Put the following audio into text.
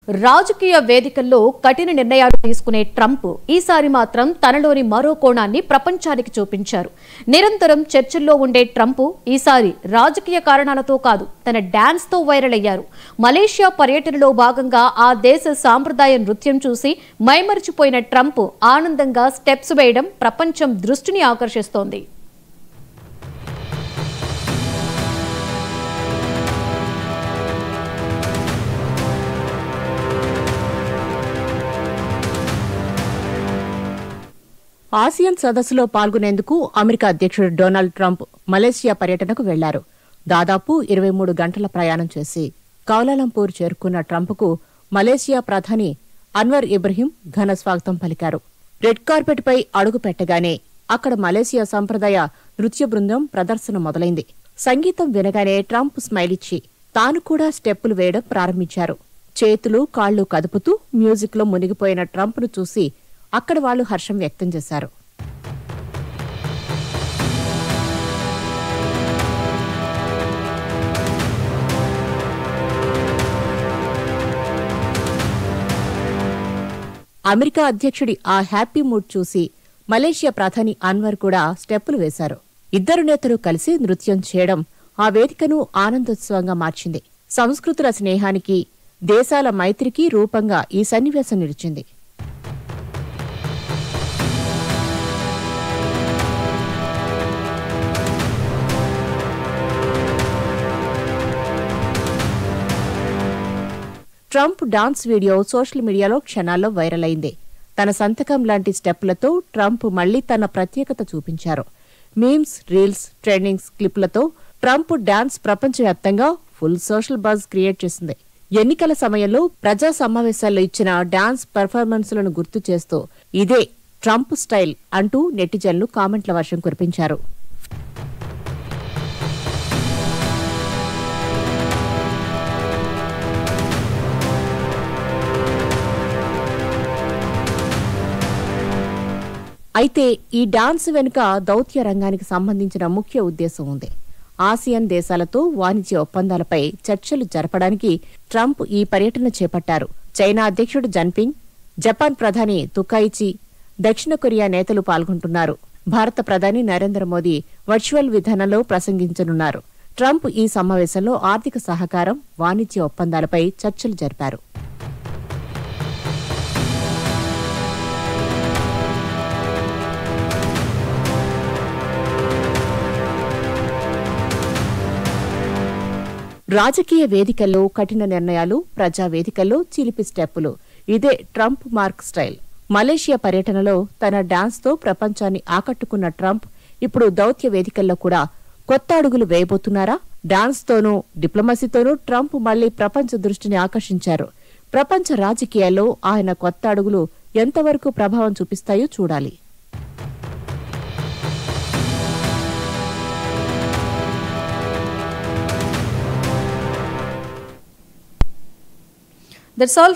రాజకీయ వేదికల్లో కఠిన నిర్ణయాలు తీసుకునే ట్రంప్ ఈసారి మాత్రం తనలోని మరో కోణాన్ని ప్రపంచానికి చూపించారు. నిరంతరం చర్చల్లో ఉండే ట్రంప్ ఈసారి రాజకీయ కారణాలతో కాదు, తన డాన్స్ తో వైరల్ అయ్యారు. మలేషియా పర్యటనలో భాగంగా ఆ దేశ సాంప్రదాయ నృత్యం చూసి మైమరిచిపోయిన ట్రంప్ ఆనందంగా స్టెప్స్ వేయడం ప్రపంచం దృష్టిని ఆకర్షిస్తోంది. ఆసియన్ సదస్సులో పాల్గొనేందుకు అమెరికా అధ్యక్షుడు డొనాల్డ్ ట్రంప్ మలేషియా పర్యటనకు వెళ్లారు. దాదాపు 23 గంటల ప్రయాణం చేసి కౌలాలంపూర్ చేరుకున్న ట్రంప్కు మలేషియా ప్రధాని అన్వర్ ఇబ్రహీం ఘన స్వాగతం పలికారు. రెడ్ కార్పెట్పై అడుగు పెట్టగానే అక్కడ మలేషియా సంప్రదాయ నృత్య బృందం ప్రదర్శన మొదలైంది. సంగీతం వినగానే ట్రంప్ స్మైల్ ఇచ్చి తాను కూడా స్టెప్పులు వేయడం ప్రారంభించారు. చేతులు కాళ్లు కదుపుతూ మ్యూజిక్లో మునిగిపోయిన ట్రంప్ను చూసి అక్కడ వాళ్లు హర్షం వ్యక్తం చేశారు. అమెరికా అధ్యక్షుడి ఆ హ్యాపీ మూడ్ చూసి మలేషియా ప్రధాని అన్వర్ కూడా స్టెప్పులు వేశారు. ఇద్దరు నేతలు కలిసి నృత్యం చేయడం ఆ వేదికను ఆనందోత్సవంగా మార్చింది. సంస్కృతుల స్నేహానికి, దేశాల మైత్రికి రూపంగా ఈ సన్నివేశం నిలిచింది. ట్రంప్ డాన్స్ వీడియో సోషల్ మీడియాలో క్షణాల్లో వైరల్ అయింది. తన సంతకం లాంటి స్టెప్లతో ట్రంప్ మళ్లీ తన ప్రత్యేకత చూపించారు. మీమ్స్, రీల్స్, ట్రెండింగ్స్ క్లిప్లతో ట్రంప్ డాన్స్ ప్రపంచవ్యాప్తంగా ఫుల్ సోషల్ బజ్ క్రియేట్ చేసింది. ఎన్నికల సమయంలో ప్రజా సమావేశాల్లో ఇచ్చిన డాన్స్ పెర్ఫార్మెన్స్లను గుర్తు చేస్తూ ఇదే ట్రంప్ స్టైల్ అంటూ నెటిజన్లు కామెంట్ల వర్షం కురిపించారు. అయితే ఈ డాన్స్ వెనుక దౌత్య రంగానికి సంబంధించిన ముఖ్య ఉద్దేశం ఉంది. ఆసియన్ దేశాలతో వాణిజ్య ఒప్పందాలపై చర్చలు జరపడానికి ట్రంప్ ఈ పర్యటన చేపట్టారు. చైనా అధ్యక్షుడు జిన్పింగ్, జపాన్ ప్రధాని తుకాయిచి, దక్షిణ కొరియా నేతలు పాల్గొంటున్నారు. భారత ప్రధాని నరేంద్ర మోదీ వర్చువల్ విధానంలో ప్రసంగించనున్నారు. ట్రంప్ ఈ సమావేశంలో ఆర్థిక సహకారం, వాణిజ్య ఒప్పందాలపై చర్చలు జరిపారు. రాజకీయ వేదికల్లో కఠిన నిర్ణయాలు, ప్రజా వేదికల్లో చిలిపి స్టెప్పులు, ఇదే ట్రంప్ మార్క్ స్టైల్. మలేషియా పర్యటనలో తన డాన్స్తో ప్రపంచాన్ని ఆకట్టుకున్న ట్రంప్ ఇప్పుడు దౌత్య వేదికల్లో కూడా కొత్త అడుగులు వేయబోతున్నారా? డాన్స్తోనూ డిప్లొమసీతోనూ ట్రంప్ మళ్లీ ప్రపంచ దృష్టిని ఆకర్షించారు. ప్రపంచ రాజకీయాల్లో ఆయన కొత్త అడుగులు ఎంతవరకు ప్రభావం చూపిస్తాయో చూడాలి. That's all.